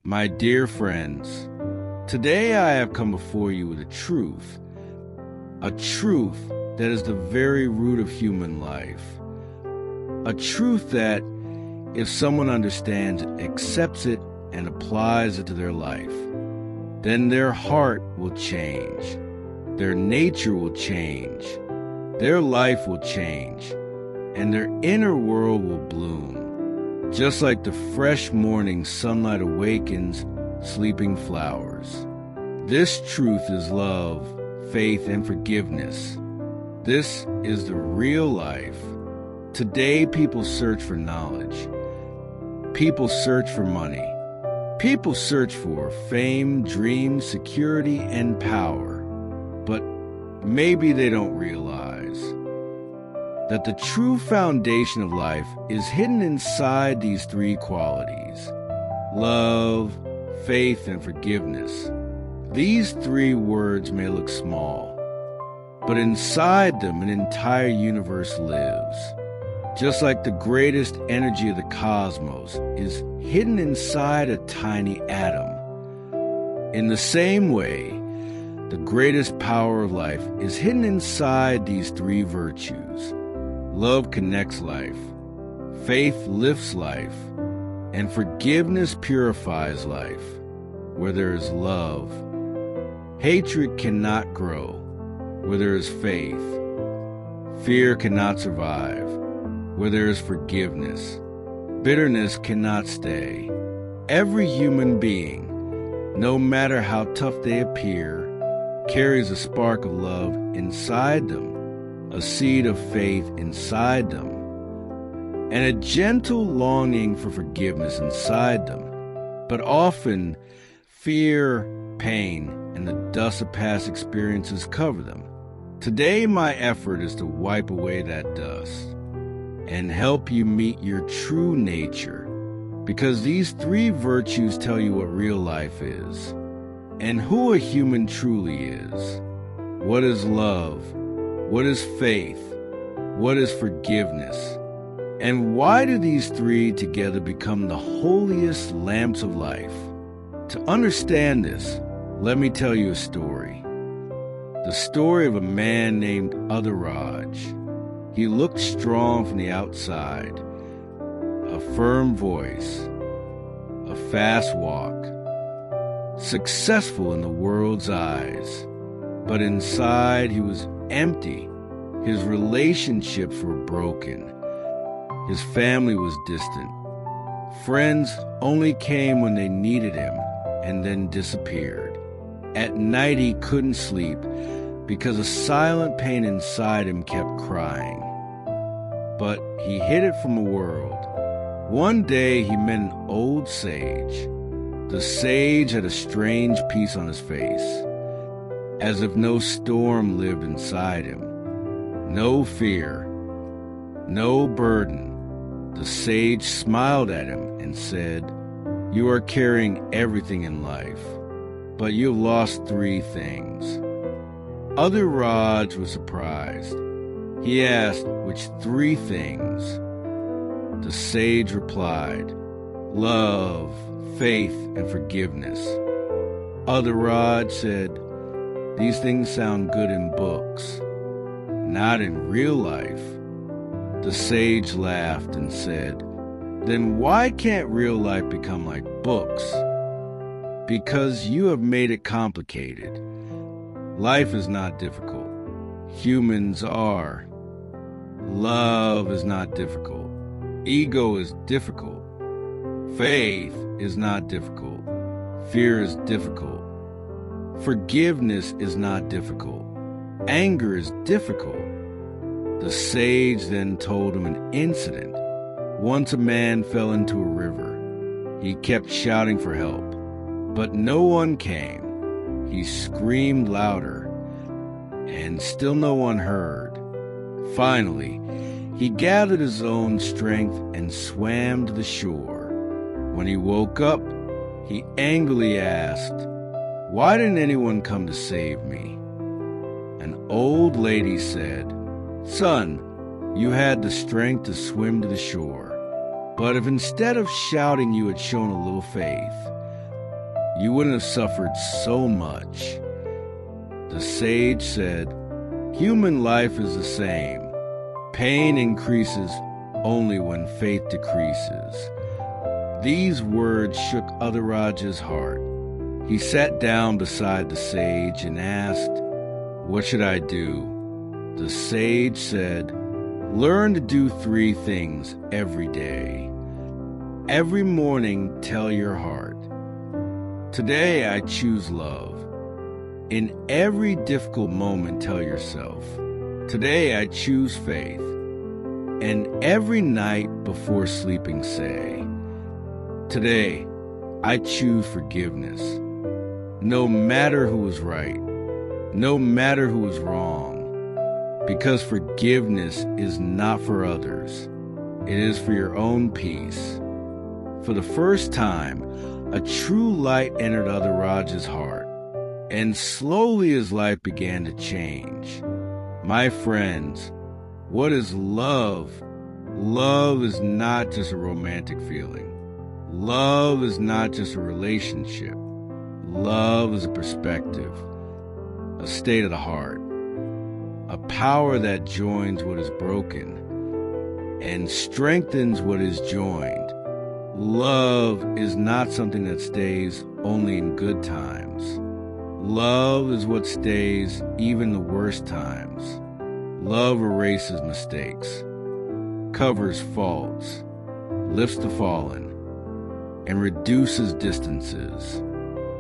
My dear friends, today I have come before you with a truth that is the very root of human life, a truth that, if someone understands it, accepts it, and applies it to their life, then their heart will change, their nature will change, their life will change, and their inner world will bloom, just like the fresh morning sunlight awakens sleeping flowers. This truth is love, faith, and forgiveness. This is the real life. Today, people search for knowledge. People search for money. People search for fame, dreams, security, and power. But maybe they don't realize that the true foundation of life is hidden inside these three qualities: love, faith, and forgiveness. These three words may look small, but inside them an entire universe lives. Just like the greatest energy of the cosmos is hidden inside a tiny atom. In the same way, the greatest power of life is hidden inside these three virtues. Love connects life, faith lifts life, and forgiveness purifies life. Where there is love, hatred cannot grow. Where there is faith, fear cannot survive. Where there is forgiveness, bitterness cannot stay. Every human being, no matter how tough they appear, carries a spark of love inside them, a seed of faith inside them, and a gentle longing for forgiveness inside them. But often, fear, pain, and the dust of past experiences cover them. Today, my effort is to wipe away that dust and help you meet your true nature, because these three virtues tell you what real life is, and who a human truly is. What is love? What is faith? What is forgiveness? And why do these three together become the holiest lamps of life? To understand this, let me tell you a story. The story of a man named Raj. He looked strong from the outside, a firm voice, a fast walk, successful in the world's eyes. But inside he was empty. His relationships were broken. His family was distant. Friends only came when they needed him and then disappeared. At night he couldn't sleep because a silent pain inside him kept crying. But he hid it from the world. One day he met an old sage. The sage had a strange peace on his face, as if no storm lived inside him. No fear, no burden. The sage smiled at him and said, "You are carrying everything in life, but you have lost three things." Raj was surprised. He asked, "Which three things?" The sage replied, "Love, faith, and forgiveness." Raj said, "These things sound good in books, not in real life." The sage laughed and said, "Then why can't real life become like books?" "Because you have made it complicated. Life is not difficult. Humans are. Love is not difficult. Ego is difficult. Faith is not difficult. Fear is difficult. Forgiveness is not difficult. Anger is difficult." The sage then told him an incident. Once a man fell into a river. He kept shouting for help, but no one came. He screamed louder, and still no one heard. Finally, he gathered his own strength and swam to the shore. When he woke up, he angrily asked, "Why didn't anyone come to save me?" An old lady said, "Son, you had the strength to swim to the shore. But if instead of shouting you had shown a little faith, you wouldn't have suffered so much. The sage said, human life is the same. Pain increases only when faith decreases. These words shook Adhiraja's heart. He sat down beside the sage and asked, what should I do? The sage said, learn to do 3 things every day. Every morning, tell your heart, today I choose love. In every difficult moment, tell yourself, today I choose faith. And every night before sleeping, say, today I choose forgiveness. No matter who is right, no matter who is wrong, because forgiveness is not for others. It is for your own peace. For the first time, a true light entered Adhiraja's heart, and slowly his life began to change. My friends, what is love? Love is not just a romantic feeling. Love is not just a relationship. Love is a perspective, a state of the heart, a power that joins what is broken and strengthens what is joined. Love is not something that stays only in good times. Love is what stays even the worst times. Love erases mistakes, covers faults, lifts the fallen, and reduces distances.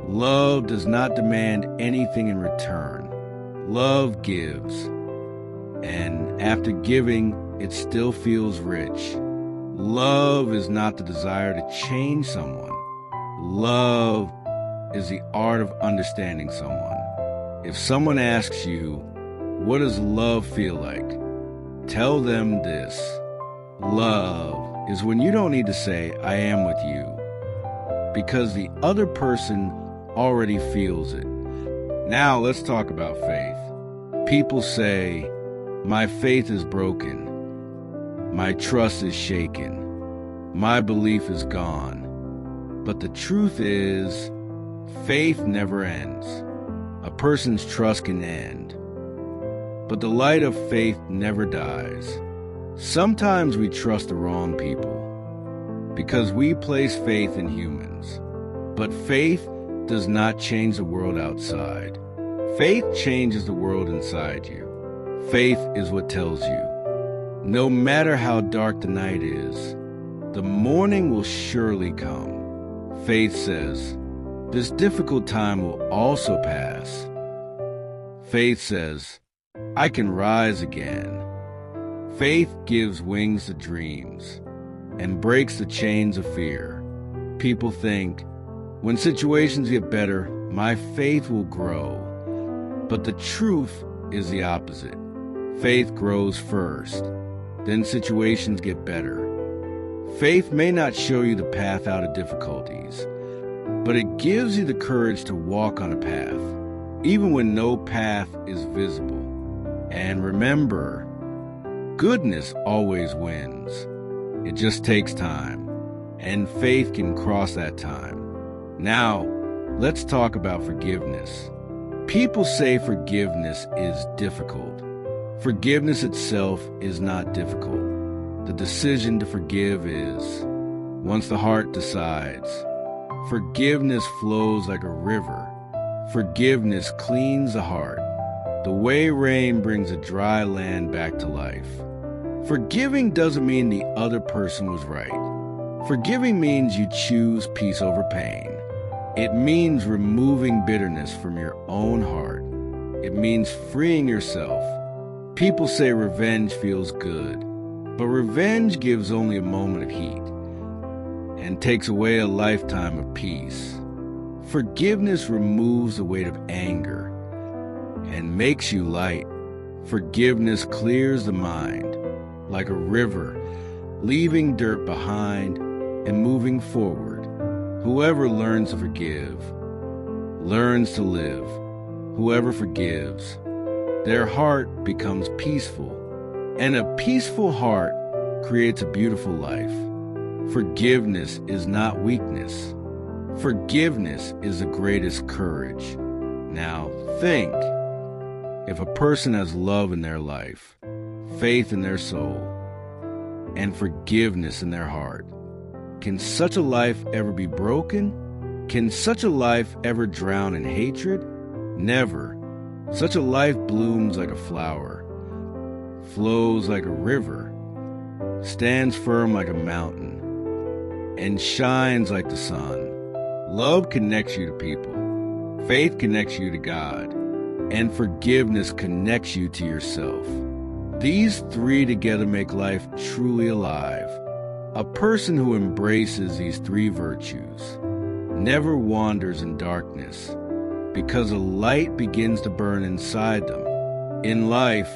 Love does not demand anything in return. Love gives, and after giving, it still feels rich. Love is not the desire to change someone. Love is the art of understanding someone. If someone asks you, what does love feel like? Tell them this. Love is when you don't need to say, I am with you, because the other person already feels it. Now let's talk about faith. People say, my faith is broken. My trust is shaken. My belief is gone. But the truth is, faith never ends. A person's trust can end, but the light of faith never dies. Sometimes we trust the wrong people because we place faith in humans. But faith does not change the world outside. Faith changes the world inside you. Faith is what tells you, no matter how dark the night is, the morning will surely come. Faith says, this difficult time will also pass. Faith says, I can rise again. Faith gives wings to dreams and breaks the chains of fear. People think, when situations get better, my faith will grow. But the truth is the opposite. Faith grows first, then situations get better. Faith may not show you the path out of difficulties, but it gives you the courage to walk on a path, even when no path is visible. And remember, goodness always wins. It just takes time, and faith can cross that time. Now, let's talk about forgiveness. People say forgiveness is difficult. Forgiveness itself is not difficult. The decision to forgive is. Once the heart decides, forgiveness flows like a river. Forgiveness cleans the heart, the way rain brings a dry land back to life. Forgiving doesn't mean the other person was right. Forgiving means you choose peace over pain. It means removing bitterness from your own heart. It means freeing yourself. People say revenge feels good, but revenge gives only a moment of heat and takes away a lifetime of peace. Forgiveness removes the weight of anger and makes you light. Forgiveness clears the mind like a river, leaving dirt behind and moving forward. Whoever learns to forgive learns to live. Whoever forgives, their heart becomes peaceful, and a peaceful heart creates a beautiful life. Forgiveness is not weakness. Forgiveness is the greatest courage. Now think, if a person has love in their life, faith in their soul, and forgiveness in their heart, can such a life ever be broken? Can such a life ever drown in hatred? Never. Such a life blooms like a flower, flows like a river, stands firm like a mountain, and shines like the sun. Love connects you to people, faith connects you to God, and forgiveness connects you to yourself. These three together make life truly alive. A person who embraces these three virtues never wanders in darkness, because a light begins to burn inside them. In life,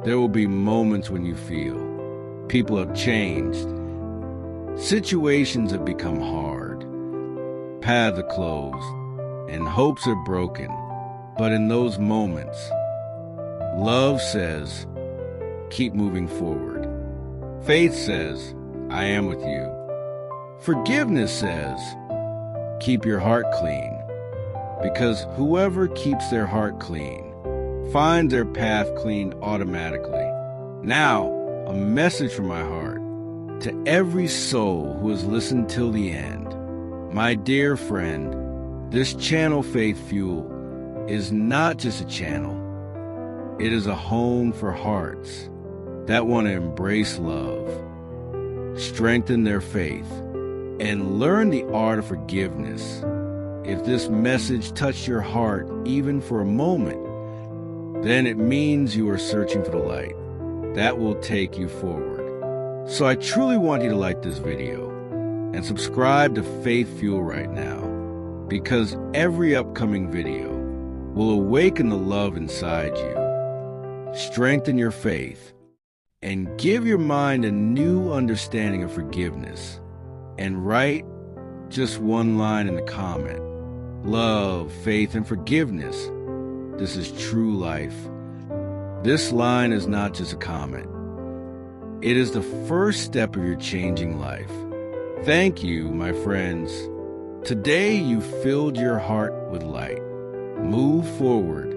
there will be moments when you feel people have changed, situations have become hard, paths are closed, and hopes are broken. But in those moments, love says, keep moving forward. Faith says, I am with you. Forgiveness says, keep your heart clean. Because whoever keeps their heart clean finds their path clean automatically. Now, a message from my heart to every soul who has listened till the end. My dear friend, this channel FaithFuel is not just a channel. It is a home for hearts that want to embrace love, strengthen their faith, and learn the art of forgiveness. If this message touched your heart even for a moment, then it means you are searching for the light that will take you forward. So I truly want you to like this video and subscribe to FaithFuel right now, because every upcoming video will awaken the love inside you, strengthen your faith, and give your mind a new understanding of forgiveness. And write just one line in the comment: love, faith, and forgiveness. This is true life. This line is not just a comment. It is the first step of your changing life. Thank you, my friends. Today you filled your heart with light. Move forward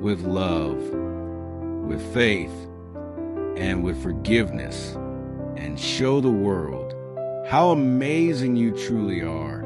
with love, with faith, and with forgiveness, and show the world how amazing you truly are.